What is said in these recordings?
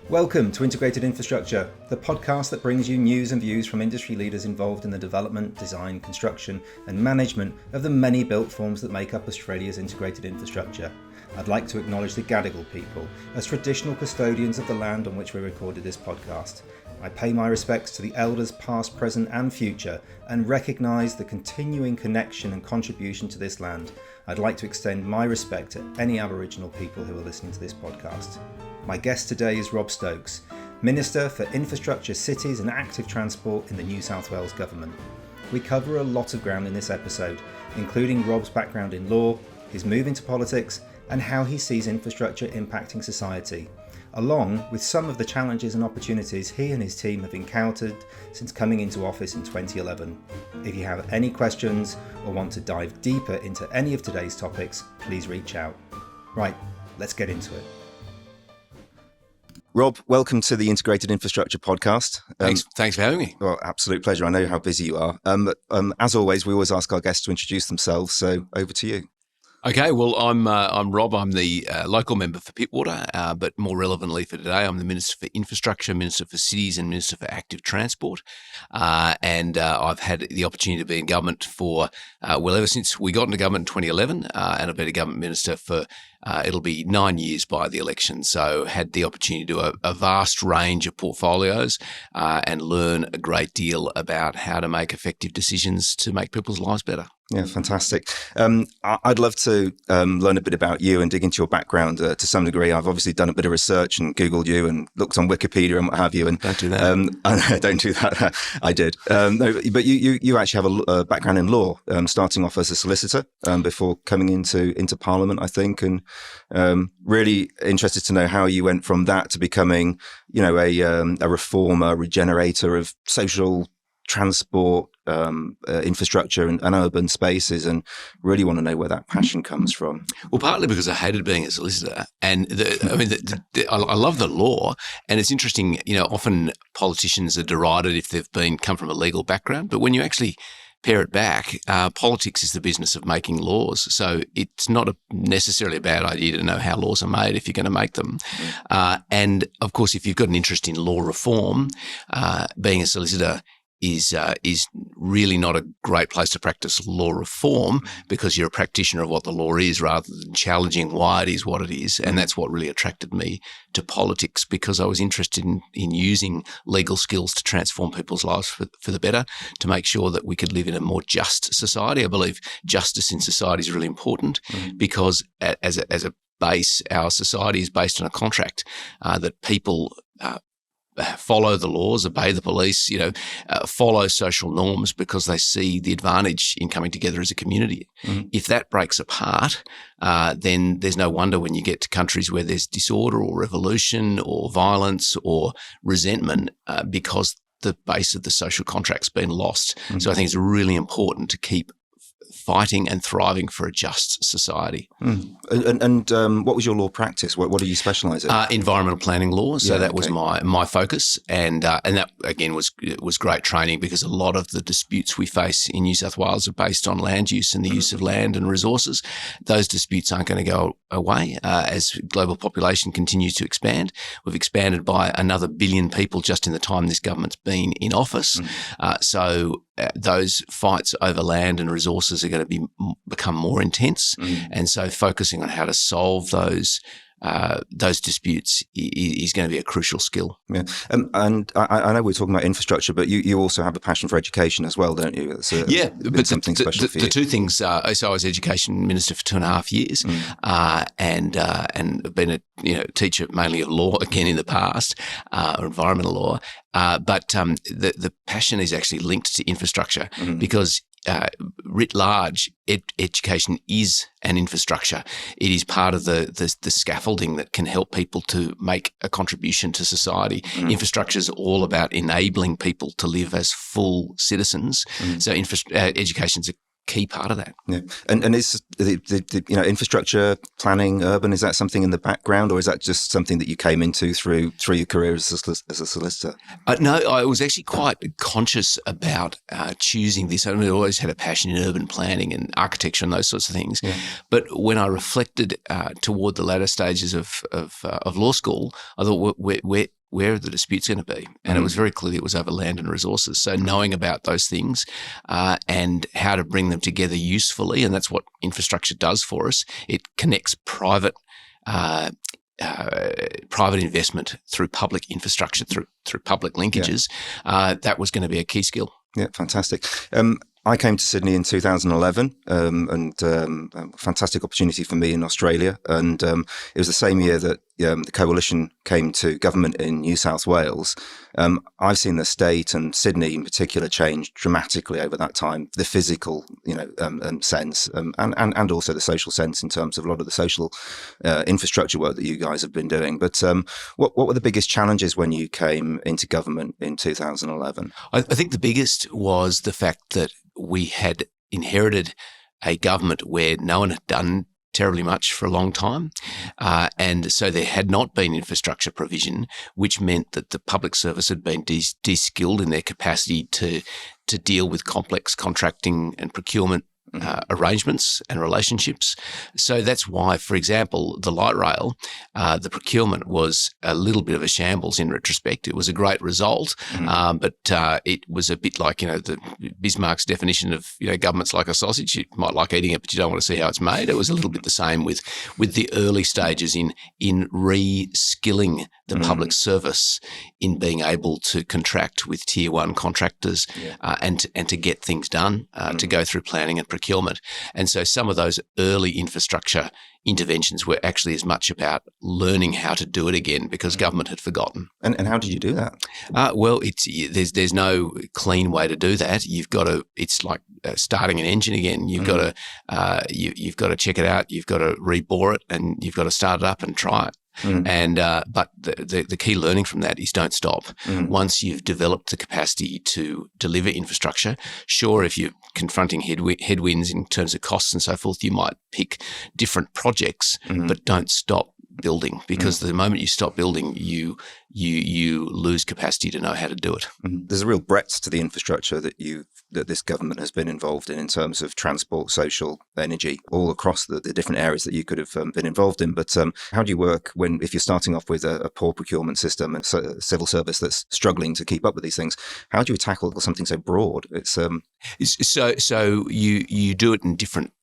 Welcome to Integrated Infrastructure, the podcast that brings you news and views from industry leaders involved in the development, design, construction and management of the many built forms that make up Australia's integrated infrastructure. I'd like to acknowledge the Gadigal people as traditional custodians of the land on which we recorded this podcast. I pay my respects to the elders past, present and future and recognise the continuing connection and contribution to this land. I'd like to extend my respect to any Aboriginal people who are listening to this podcast. My guest today is Rob Stokes, Minister for Infrastructure, Cities and Active Transport in the New South Wales Government. We cover a lot of ground in this episode, including Rob's background in law, his move into politics and how he sees infrastructure impacting society, along with some of the challenges and opportunities he and his team have encountered since coming into office in 2011. If you have any questions or want to dive deeper into any of today's topics, please reach out. Right, let's get into it. Rob, welcome to the Integrated Infrastructure Podcast. Thanks for having me. Well, absolute pleasure. I know how busy you are. As always, we always ask our guests to introduce themselves, so over to you. Okay, well, I'm Rob. I'm the local member for Pittwater, but more relevantly for today, I'm the Minister for Infrastructure, Minister for Cities and Minister for Active Transport. And I've had the opportunity to be in government for, ever since we got into government in 2011, and I've been a government minister for it'll be 9 years by the election. So had the opportunity to do a vast range of portfolios and learn a great deal about how to make effective decisions to make people's lives better. Yeah, fantastic. I'd love to learn a bit about you and dig into your background to some degree. I've obviously done a bit of research and Googled you and looked on Wikipedia and what have you. And don't do that. Don't do that. I did. No, but you actually have a background in law, starting off as a solicitor before coming into Parliament, I think, and really interested to know how you went from that to becoming, a reformer, regenerator of social transport, infrastructure and urban spaces, and really want to know where that passion comes from. Well, partly because I hated being a solicitor, and I love the law, and it's interesting. Often politicians are derided if they've come from a legal background, but when you actually pare it back, politics is the business of making laws. So it's not necessarily a bad idea to know how laws are made if you're going to make them. And of course, if you've got an interest in law reform, being a solicitor is really not a great place to practice law reform, because you're a practitioner of what the law is rather than challenging why it is what it is. And that's what really attracted me to politics, because I was interested in using legal skills to transform people's lives for the better, to make sure that we could live in a more just society. I believe justice in society is really important because as a base, our society is based on a contract that people follow the laws, obey the police, follow social norms because they see the advantage in coming together as a community. If that breaks apart, then there's no wonder when you get to countries where there's disorder or revolution or violence or resentment because the base of the social contract's been lost. So I think it's really important to keep fighting and thriving for a just society. And what was your law practice? What do you specialise in? Environmental planning law. So that was my focus, and that again was great training, because a lot of the disputes we face in New South Wales are based on land use and the use of land and resources. Those disputes aren't going to go away as global population continues to expand. We've expanded by another 1 billion people just in the time this government's been in office. So those fights over land and resources are going to become more intense, and so focusing on how to solve those disputes is going to be a crucial skill. Yeah, and I know we're talking about infrastructure, but you also have a passion for education as well, don't you? But something special for you. The two things. So I was education minister for 2.5 years, and been a teacher mainly of law again in the past, or environmental law. But the passion is actually linked to infrastructure, because writ large, education is an infrastructure. It is part of the scaffolding that can help people to make a contribution to society. Infrastructure is all about enabling people to live as full citizens. So education is a key part of that. Yeah, and is the infrastructure planning, urban, is that something in the background, or is that just something that you came into through your career as a solicitor? No, I was actually quite conscious about choosing this. I always had a passion in urban planning and architecture and those sorts of things. Yeah. But when I reflected toward the latter stages of law school, I thought where are the disputes going to be? And it was very clear it was over land and resources. So knowing about those things and how to bring them together usefully, and that's what infrastructure does for us. It connects private investment through public infrastructure, through public linkages. That was going to be a key skill. Yeah, fantastic. I came to Sydney in 2011, and a fantastic opportunity for me in Australia. And it was the same year that the coalition came to government in New South Wales. I've seen the state and Sydney in particular change dramatically over that time. The physical, sense, and also the social sense in terms of a lot of the social infrastructure work that you guys have been doing. But what were the biggest challenges when you came into government in 2011? I think the biggest was the fact that we had inherited a government where no one had done terribly much for a long time. And so there had not been infrastructure provision, which meant that the public service had been de-skilled in their capacity to deal with complex contracting and procurement arrangements and relationships. So that's why, for example, the light rail, the procurement was a little bit of a shambles in retrospect. It was a great result, but it was a bit like, the Bismarck's definition of, government's like a sausage. You might like eating it, but you don't want to see how it's made. It was a little bit the same with the early stages in re-skilling the public service in being able to contract with tier one contractors and to get things done, to go through planning and procurement. And so some of those early infrastructure interventions were actually as much about learning how to do it again because government had forgotten. And how did you do that? Well, there's no clean way to do that. You've got to. It's like starting an engine again. You've got to you've got to check it out. You've got to rebore it, and you've got to start it up and try it. And but the key learning from that is don't stop. Once you've developed the capacity to deliver infrastructure, sure, if you're confronting headwinds in terms of costs and so forth, you might pick different projects, but don't stop building, because the moment you stop building, you lose capacity to know how to do it. There's a real breadth to the infrastructure that this government has been involved in terms of transport, social, energy, all across the different areas that you could have been involved in. But how do you work if you're starting off with a poor procurement system and a civil service that's struggling to keep up with these things? How do you tackle something so broad? So you do it in different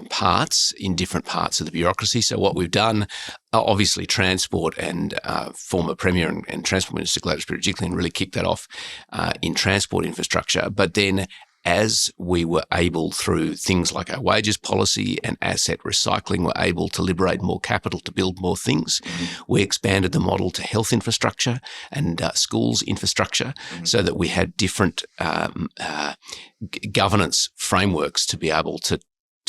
parts of the bureaucracy. So what we've done, obviously transport, and former Premier and Transport Minister Gladys Berejiklian really kicked that off in transport infrastructure. But then as we were able, through things like our wages policy and asset recycling, were able to liberate more capital to build more things, we expanded the model to health infrastructure and schools infrastructure so that we had different governance frameworks to be able to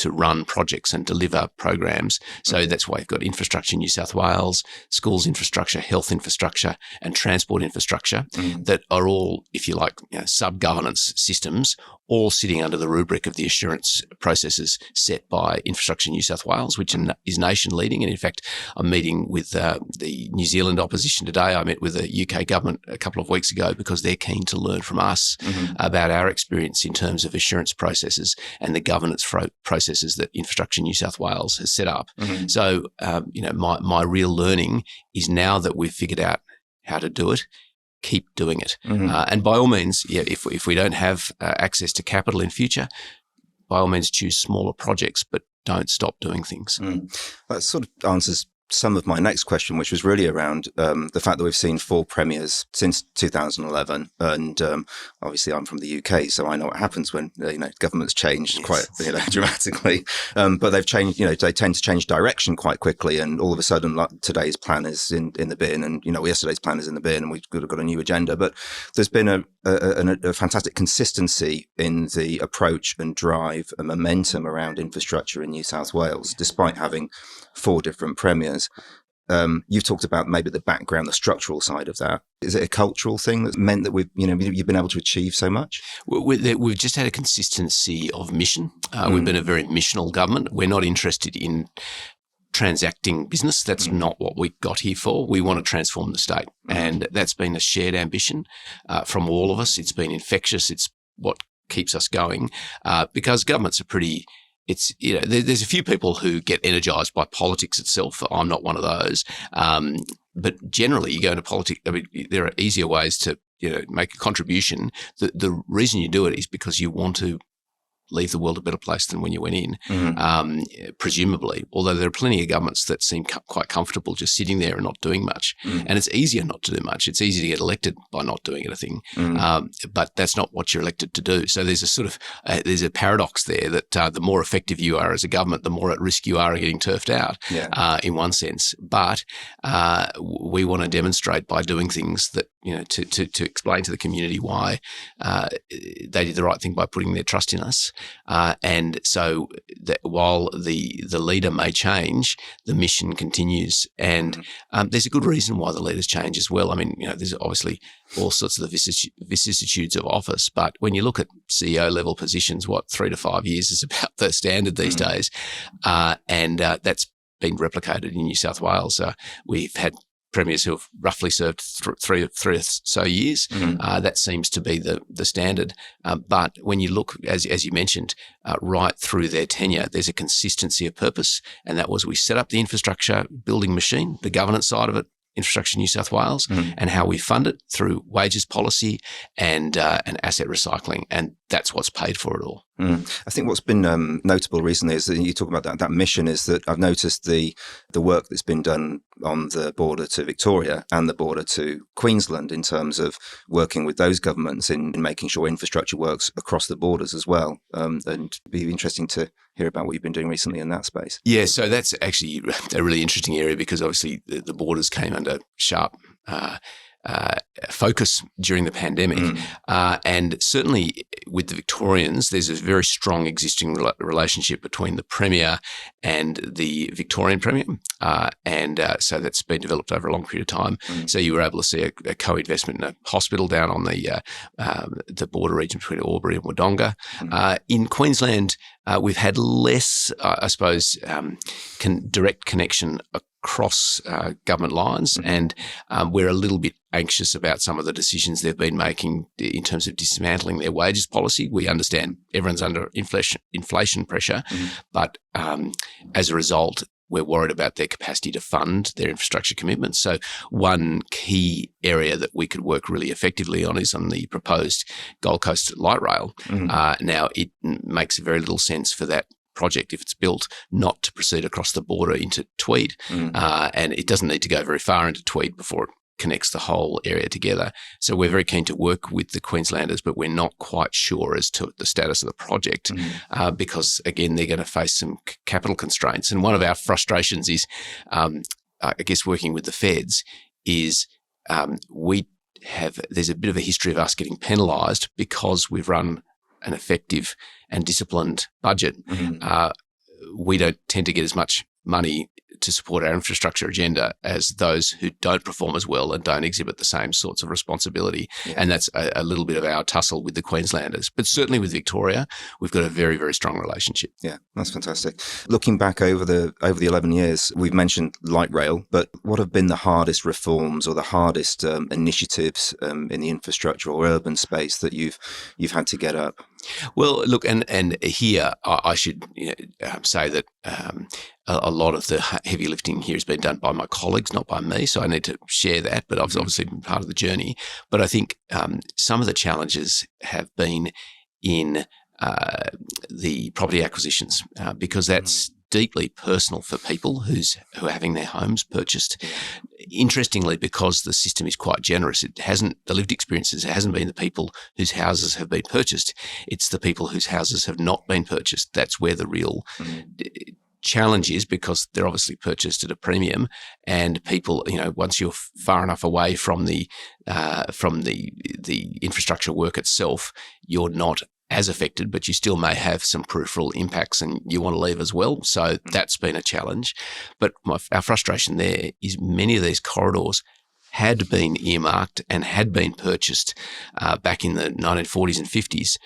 run projects and deliver programs. So that's why you've got infrastructure in New South Wales, schools infrastructure, health infrastructure, and transport infrastructure that are all, if you like, sub-governance systems, all sitting under the rubric of the assurance processes set by Infrastructure New South Wales, which is nation leading. And in fact, I'm meeting with the New Zealand opposition today. I met with the UK government a couple of weeks ago because they're keen to learn from us about our experience in terms of assurance processes and the governance processes that Infrastructure New South Wales has set up. So, my real learning is, now that we've figured out how to do it, keep doing it. And by all means, if we don't have access to capital in future, by all means choose smaller projects, but don't stop doing things. That sort of answers some of my next question, which was really around the fact that we've seen 4 premiers since 2011, and obviously I'm from the UK, so I know what happens when governments change quite dramatically. But they've changed. They tend to change direction quite quickly, and all of a sudden, like, today's plan is in the bin, and yesterday's plan is in the bin, and we've got a new agenda. But there's been a fantastic consistency in the approach and drive and momentum around infrastructure in New South Wales, despite having 4 different premiers. You've talked about maybe the background, the structural side of that. Is it a cultural thing that's meant that you've been able to achieve so much? We've just had a consistency of mission. We've been a very missional government. We're not interested in transacting business. That's not what we got here for. We want to transform the state. And that's been a shared ambition from all of us. It's been infectious. It's what keeps us going because governments are pretty... there's a few people who get energised by politics itself. I'm not one of those. but generally, you go into politics. I mean, there are easier ways to make a contribution. The reason you do it is because you want to leave the world a better place than when you went in, presumably, although there are plenty of governments that seem quite comfortable just sitting there and not doing much. And it's easier not to do much. It's easy to get elected by not doing anything, but that's not what you're elected to do. So there's a sort of there's a paradox there that the more effective you are as a government, the more at risk you are of getting turfed out, in one sense. But we want to demonstrate by doing things that, to explain to the community why they did the right thing by putting their trust in us. And so that while the leader may change, the mission continues. And there's a good reason why the leaders change as well. I mean, there's obviously all sorts of the vicissitudes of office, but when you look at CEO level positions, 3 to 5 years is about the standard these days. And that's been replicated in New South Wales. We've had premiers who have roughly served three or so years. That seems to be the standard. But when you look, as you mentioned, right through their tenure, there's a consistency of purpose. And that was, we set up the infrastructure building machine, the governance side of it, Infrastructure New South Wales, and how we fund it through wages policy and asset recycling. And that's what's paid for it all. I think what's been notable recently is that you talk about that mission, is that I've noticed the work that's been done on the border to Victoria and the border to Queensland in terms of working with those governments in making sure infrastructure works across the borders as well. And it'd be interesting to hear about what you've been doing recently in that space. Yeah, so that's actually a really interesting area because obviously the borders came under sharp focus during the pandemic. And certainly with the Victorians, there's a very strong existing relationship between the Premier and the Victorian Premier. So that's been developed over a long period of time. So you were able to see a co-investment in a hospital down on the border region between Albury and Wodonga. In Queensland, we've had less, I suppose, direct connection across government lines, and we're a little bit anxious about some of the decisions they've been making in terms of dismantling their wages policy. We understand everyone's under inflation pressure, but as a result, we're worried about their capacity to fund their infrastructure commitments. So one key area that we could work really effectively on is on the proposed Gold Coast light rail. Now, it makes very little sense for that project, if it's built, not to proceed across the border into Tweed. And it doesn't need to go very far into Tweed before it connects the whole area together. So we're very keen to work with the Queenslanders, but we're not quite sure as to the status of the project because, again, they're going to face some capital constraints. And one of our frustrations is, I guess, working with the feds is there's a bit of a history of us getting penalised because we've run an effective and disciplined budget. We don't tend to get as much money to support our infrastructure agenda as those who don't perform as well and don't exhibit the same sorts of responsibility. And that's a little bit of our tussle with the Queenslanders. But certainly with Victoria, we've got a very, very strong relationship. Yeah, that's fantastic. Looking back over the 11 years, we've mentioned light rail, but what have been the hardest reforms or the hardest initiatives in the infrastructure or urban space that you've had to get up? Well, look, and here I should say that a lot of the heavy lifting here has been done by my colleagues, not by me. So I need to share that, but I've obviously been part of the journey. But I think some of the challenges have been in the property acquisitions because that's deeply personal for people who are having their homes purchased. Interestingly, because the system is quite generous, the lived experiences hasn't been the people whose houses have been purchased. It's the people whose houses have not been purchased. That's where the real challenge is, because they're obviously purchased at a premium, and people, once you're far enough away from the infrastructure work itself, you're not as affected, but you still may have some peripheral impacts and you want to leave as well. So that's been a challenge. But our frustration there is many of these corridors had been earmarked and had been purchased back in the 1940s and 50s,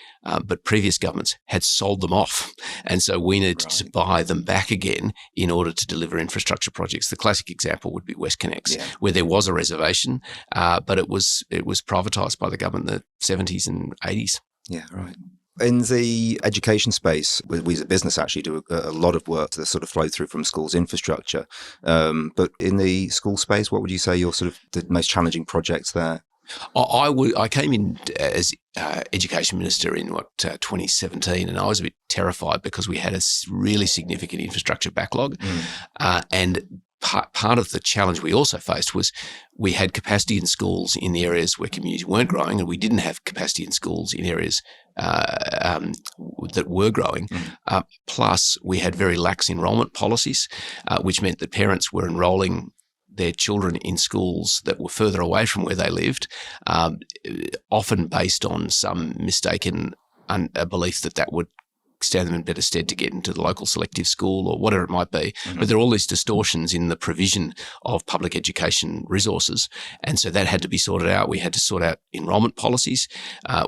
but previous governments had sold them off. And so we needed to buy them back again in order to deliver infrastructure projects. The classic example would be WestConnex, where there was a reservation, but it was privatised by the government in the 70s and 80s. Yeah, right. In the education space, we as a business actually do a lot of work that sort of flow through from schools infrastructure. But in the school space, what would you say your sort of the most challenging projects there? I came in as education minister in 2017, and I was a bit terrified because we had a really significant infrastructure backlog, and part of the challenge we also faced was we had capacity in schools in the areas where communities weren't growing, and we didn't have capacity in schools in areas that were growing. Plus, we had very lax enrolment policies, which meant that parents were enrolling their children in schools that were further away from where they lived, often based on some mistaken belief that would stand them in better stead to get into the local selective school or whatever it might be. But there are all these distortions in the provision of public education resources. And so that had to be sorted out. We had to sort out enrolment policies.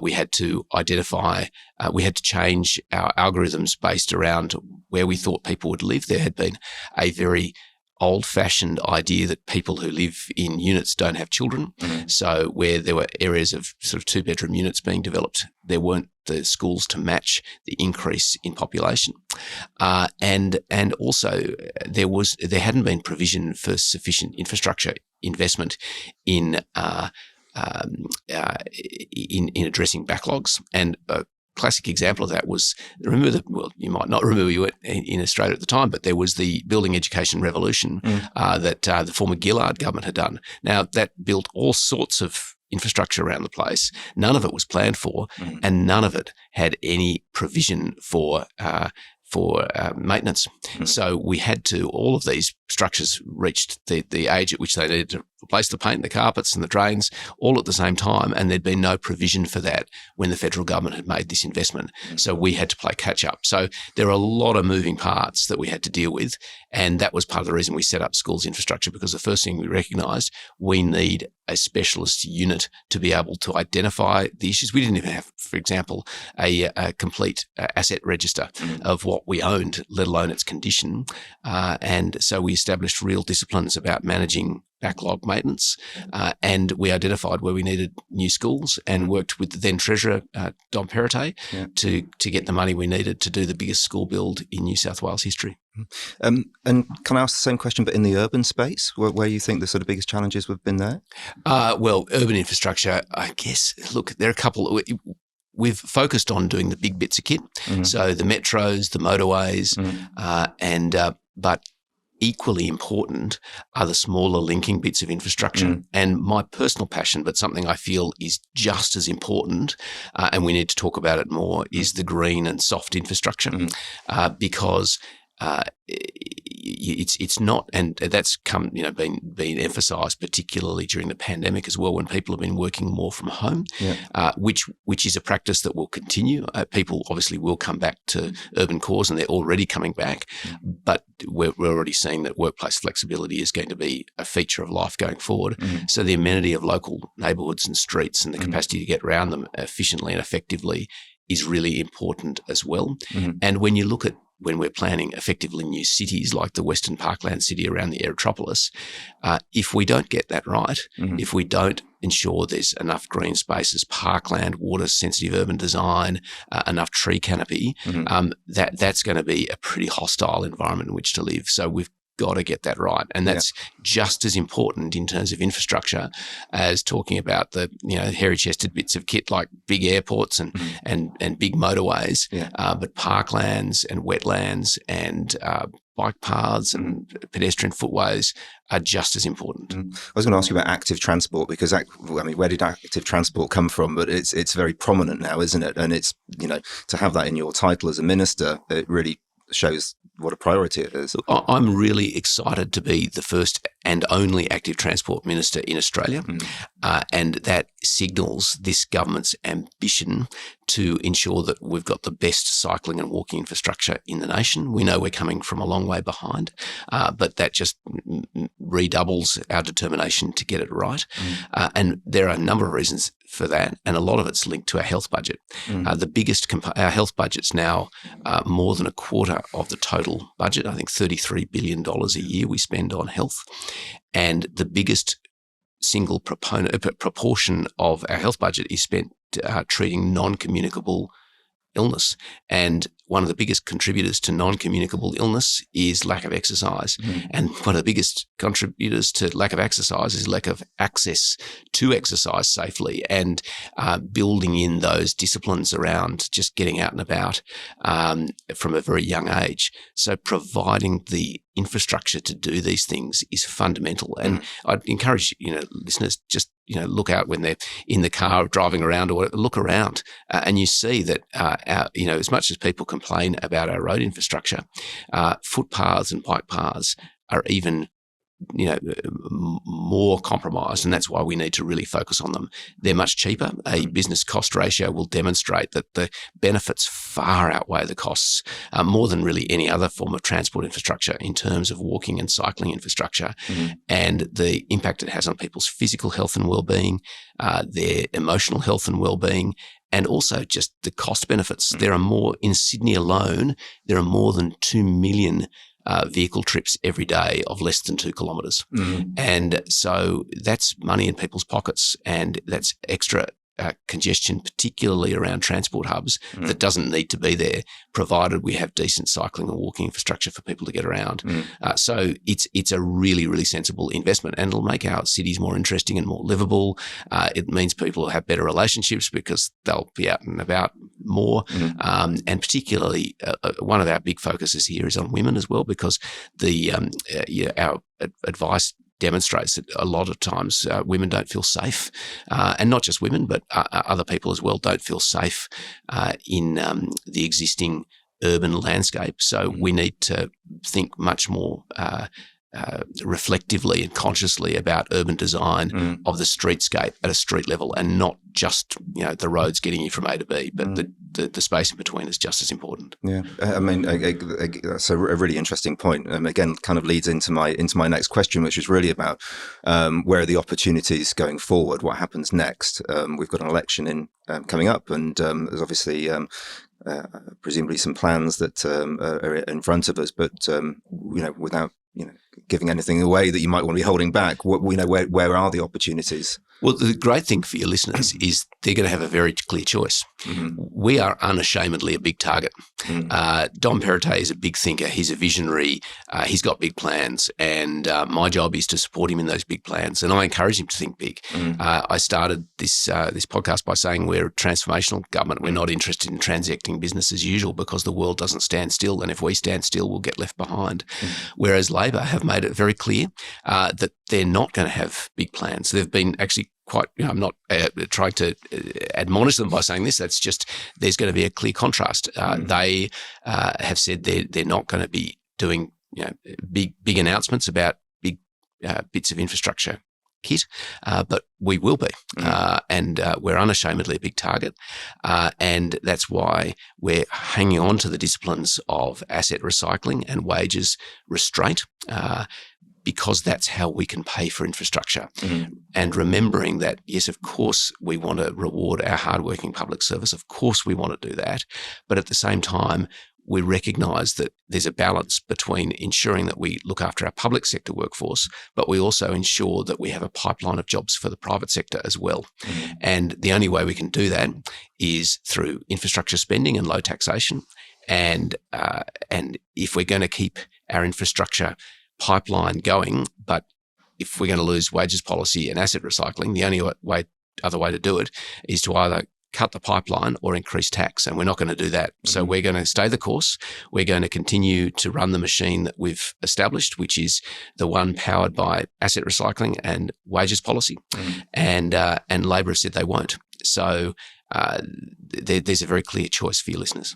We had to identify, we had to change our algorithms based around where we thought people would live. There had been a very old-fashioned idea that people who live in units don't have children. So where there were areas of sort of two-bedroom units being developed, there weren't the schools to match the increase in population. And also there hadn't been provision for sufficient infrastructure investment in addressing backlogs. And classic example of that was, you might not remember, you were in Australia at the time, but there was the building education revolution that the former Gillard government had done. Now, that built all sorts of infrastructure around the place. None of it was planned for, and none of it had any provision for maintenance. So we had to, all of these structures reached the age at which they needed to replace the paint, the carpets and the drains all at the same time, and there'd been no provision for that when the federal government had made this investment. So we had to play catch up. So there are a lot of moving parts that we had to deal with, and that was part of the reason we set up schools infrastructure, because the first thing we recognised, we need a specialist unit to be able to identify the issues. We didn't even have, for example, a complete asset register of what we owned, let alone its condition. And so we established real disciplines about managing backlog maintenance, and we identified where we needed new schools and worked with the then Treasurer, Dom Perrottet, to get the money we needed to do the biggest school build in New South Wales history. And can I ask the same question, but in the urban space, where you think the sort of biggest challenges have been there? Well, urban infrastructure, I guess, look, there are a couple. We've focused on doing the big bits of kit, so the metros, the motorways, but equally important are the smaller linking bits of infrastructure. And my personal passion, but something I feel is just as important, and we need to talk about it more, is the green and soft infrastructure, because it's not, and that's been emphasised particularly during the pandemic as well, when people have been working more from home, which is a practice that will continue. People obviously will come back to urban cores, and they're already coming back, but we're already seeing that workplace flexibility is going to be a feature of life going forward. So the amenity of local neighbourhoods and streets and the capacity to get around them efficiently and effectively is really important as well. And when you look at, when we're planning effectively new cities like the Western Parkland city around the Aerotropolis, if we don't get that right, if we don't ensure there's enough green spaces, parkland, water-sensitive urban design, enough tree canopy, that's going to be a pretty hostile environment in which to live. So we've got to get that right. And that's just as important in terms of infrastructure as talking about the, hairy-chested bits of kit like big airports and big motorways, but parklands and wetlands and bike paths and pedestrian footways are just as important. I was going to ask you about active transport, because where did active transport come from? But it's very prominent now, isn't it? And it's, to have that in your title as a minister, it really shows what a priority it is. I'm really excited to be the first and only active transport minister in Australia, and that signals this government's ambition to ensure that we've got the best cycling and walking infrastructure in the nation. We know we're coming from a long way behind, but that just redoubles our determination to get it right. And there are a number of reasons for that, and a lot of it's linked to our health budget. Our health budget's now more than a quarter of the total budget. I think $33 billion a year we spend on health, and the biggest single proportion of our health budget is spent treating non-communicable illness. And one of the biggest contributors to non-communicable illness is lack of exercise. And one of the biggest contributors to lack of exercise is lack of access to exercise safely, and building in those disciplines around just getting out and about from a very young age. So providing the infrastructure to do these things is fundamental. And I'd encourage, listeners, just, look out when they're in the car driving around, or look around and you see that, as much as people complain about our road infrastructure, footpaths and bike paths are even more compromised, and that's why we need to really focus on them. They're much cheaper. A business cost ratio will demonstrate that the benefits far outweigh the costs, more than really any other form of transport infrastructure in terms of walking and cycling infrastructure, and the impact it has on people's physical health and well-being, their emotional health and well-being, and also just the cost benefits. There are more, in Sydney alone, there are more than 2 million vehicle trips every day of less than 2 kilometres. And so that's money in people's pockets, and that's extra congestion, particularly around transport hubs, that doesn't need to be there, provided we have decent cycling and walking infrastructure for people to get around. So it's a really, really sensible investment, and it'll make our cities more interesting and more livable. It means people will have better relationships because they'll be out and about more. And particularly, one of our big focuses here is on women as well, because our advice demonstrates that a lot of times women don't feel safe, and not just women, but other people as well don't feel safe in the existing urban landscape. So we need to think much more reflectively and consciously about urban design of the streetscape at a street level, and not just the roads getting you from A to B, but the space in between is just as important. Yeah, I mean, that's a really interesting point. Again, kind of leads into my next question, which is really about where are the opportunities going forward? What happens next? We've got an election coming up, and there's obviously presumably some plans that are in front of us, but without giving anything away that you might want to be holding back, where are the opportunities? Well, the great thing for your listeners is they're going to have a very clear choice. We are unashamedly a big target. Dom Perrottet is a big thinker. He's a visionary. He's got big plans, and my job is to support him in those big plans. And I encourage him to think big. I started this podcast by saying we're a transformational government. We're not interested in transacting business as usual, because the world doesn't stand still, and if we stand still, we'll get left behind. Whereas Labor have made it very clear that they're not going to have big plans. They've been actually quite, I'm not trying to admonish them by saying this. That's just, there's going to be a clear contrast. They have said they're not going to be doing big announcements about big bits of infrastructure kit, but we will be, and we're unashamedly a big target, and that's why we're hanging on to the disciplines of asset recycling and wages restraint, because that's how we can pay for infrastructure. And remembering that, yes, of course, we want to reward our hardworking public service. Of course, we want to do that. But at the same time, we recognise that there's a balance between ensuring that we look after our public sector workforce, but we also ensure that we have a pipeline of jobs for the private sector as well. And the only way we can do that is through infrastructure spending and low taxation. And if we're going to keep our infrastructure pipeline going, but if we're going to lose wages policy and asset recycling, the only other way to do it is to either cut the pipeline or increase tax, and we're not going to do that. So we're going to stay the course. We're going to continue to run the machine that we've established, which is the one powered by asset recycling and wages policy, and Labor have said they won't. So there's a very clear choice for your listeners.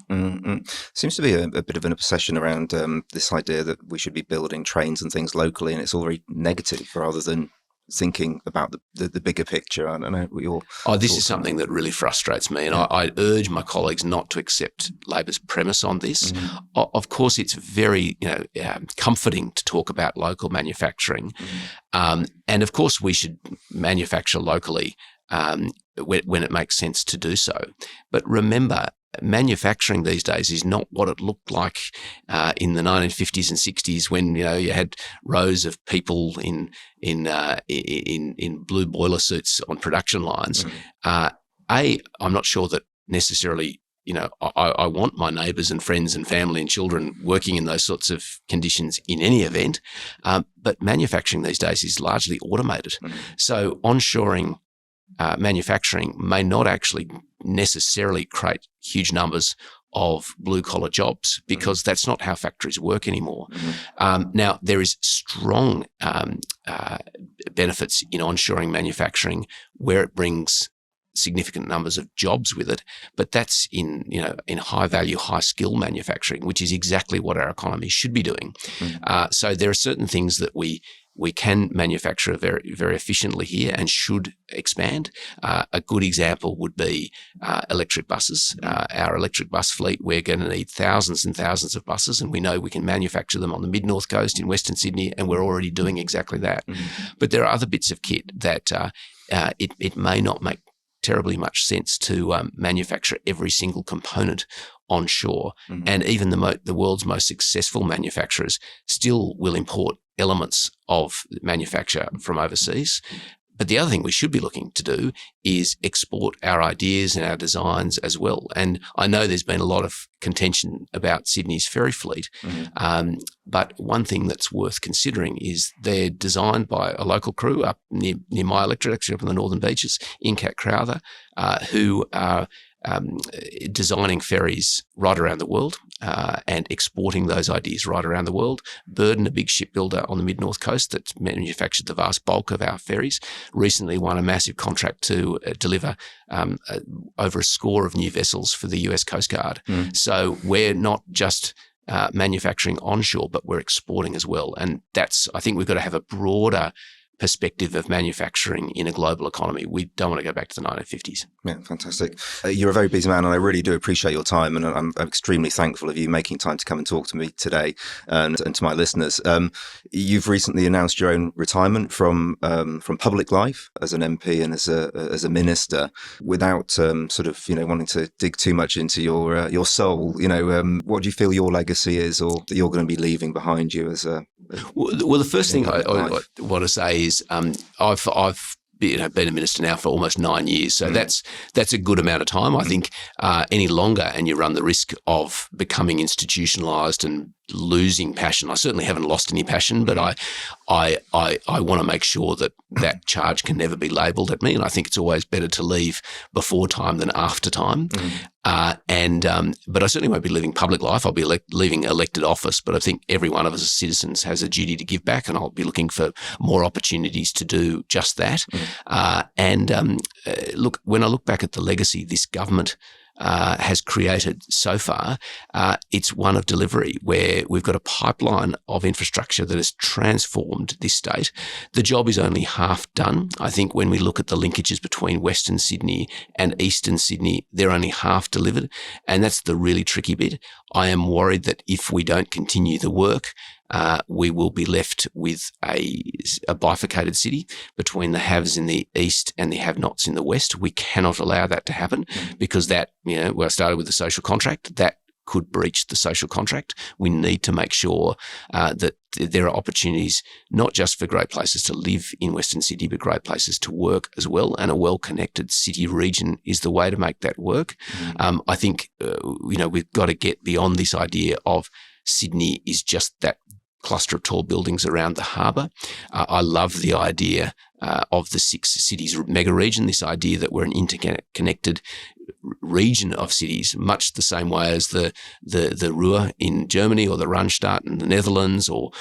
Seems to be a bit of an obsession around this idea that we should be building trains and things locally, and it's all very negative rather than thinking about the bigger picture. I don't know what your this is something that really frustrates me, and I urge my colleagues not to accept Labor's premise on this. Of course, it's very comforting to talk about local manufacturing, and of course we should manufacture locally when it makes sense to do so. But remember, manufacturing these days is not what it looked like in the 1950s and 60s, when you had rows of people in blue boiler suits on production lines. I'm not sure that necessarily I want my neighbours and friends and family and children working in those sorts of conditions in any event. But manufacturing these days is largely automated. So onshoring manufacturing may not actually necessarily create huge numbers of blue-collar jobs, because that's not how factories work anymore. Now, there is strong benefits in onshoring manufacturing where it brings significant numbers of jobs with it, but that's in high-value, high-skill manufacturing, which is exactly what our economy should be doing. So there are certain things that we can manufacture very, very efficiently here and should expand. A good example would be electric buses. Our electric bus fleet, we're going to need thousands and thousands of buses, and we know we can manufacture them on the mid-north coast in Western Sydney, and we're already doing exactly that. But there are other bits of kit that it may not make terribly much sense to manufacture every single component onshore. And even the world's most successful manufacturers still will import elements of manufacture from overseas. But the other thing we should be looking to do is export our ideas and our designs as well. And I know there's been a lot of contention about Sydney's ferry fleet, but one thing that's worth considering is they're designed by a local crew up near my electorate, actually up on the Northern Beaches, Incat Crowther, who are designing ferries right around the world and exporting those ideas right around the world. Burden, a big shipbuilder on the mid-north coast that manufactured the vast bulk of our ferries, recently won a massive contract to deliver over a score of new vessels for the US Coast Guard. So we're not just manufacturing onshore, but we're exporting as well. And I think we've got to have a broader perspective of manufacturing in a global economy. We don't want to go back to the 1950s. Yeah, fantastic. You're a very busy man, and I really do appreciate your time, and I'm extremely thankful of you making time to come and talk to me today and to my listeners. You've recently announced your own retirement from public life as an MP and as a minister, without wanting to dig too much into your soul. What do you feel your legacy is, or that you're going to be leaving behind you as a Well, the first thing I want to say is I've been a minister now for almost 9 years, so that's a good amount of time. I think any longer, and you run the risk of becoming institutionalised and losing passion. I certainly haven't lost any passion, but I want to make sure that charge can never be labelled at me, and I think it's always better to leave before time than after time. But I certainly won't be leaving public life. I'll be leaving elected office, but I think every one of us as citizens has a duty to give back, and I'll be looking for more opportunities to do just that. Look, when I look back at the legacy this government has created so far, it's one of delivery, where we've got a pipeline of infrastructure that has transformed this state. The job is only half done. I think when we look at the linkages between Western Sydney and Eastern Sydney, they're only half delivered, and that's the really tricky bit. I am worried that if we don't continue the work, we will be left with a bifurcated city between the haves in the east and the have-nots in the west. We cannot allow that to happen, because that, where I started with the social contract, that could breach the social contract. We need to make sure that there are opportunities not just for great places to live in Western Sydney, but great places to work as well. And a well-connected city region is the way to make that work. I think, we've got to get beyond this idea of Sydney is just that cluster of tall buildings around the harbour. I love the idea of the 6 cities mega region, this idea that we're an interconnected region of cities, much the same way as the Ruhr in Germany, or the Randstad in the Netherlands, or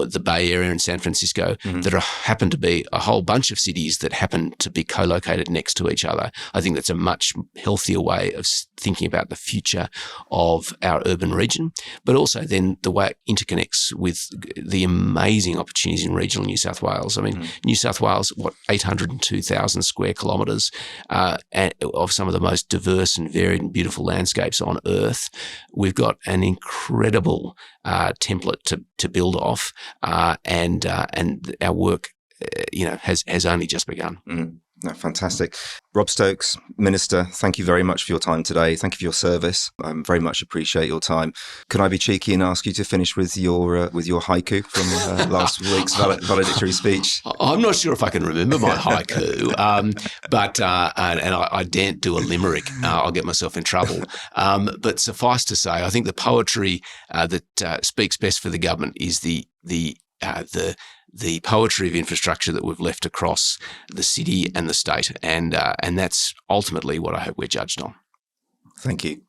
the Bay Area in San Francisco, that happen to be a whole bunch of cities that happen to be co-located next to each other. I think that's a much healthier way of thinking about the future of our urban region, but also then the way it interconnects with the amazing opportunities in regional New South Wales. I mean, New South Wales, 802,000 square kilometres of some of the most diverse and varied and beautiful landscapes on Earth. We've got an incredible template to build off, and our work, has only just begun. No, fantastic. Rob Stokes, Minister, thank you very much for your time today. Thank you for your service. I very much appreciate your time. Can I be cheeky and ask you to finish with your haiku from last week's valedictory speech? I'm not sure if I can remember my haiku, but I daren't do a limerick. I'll get myself in trouble. But suffice to say, I think the poetry that speaks best for the government is the poetry of infrastructure that we've left across the city and the state, and that's ultimately what I hope we're judged on. Thank you.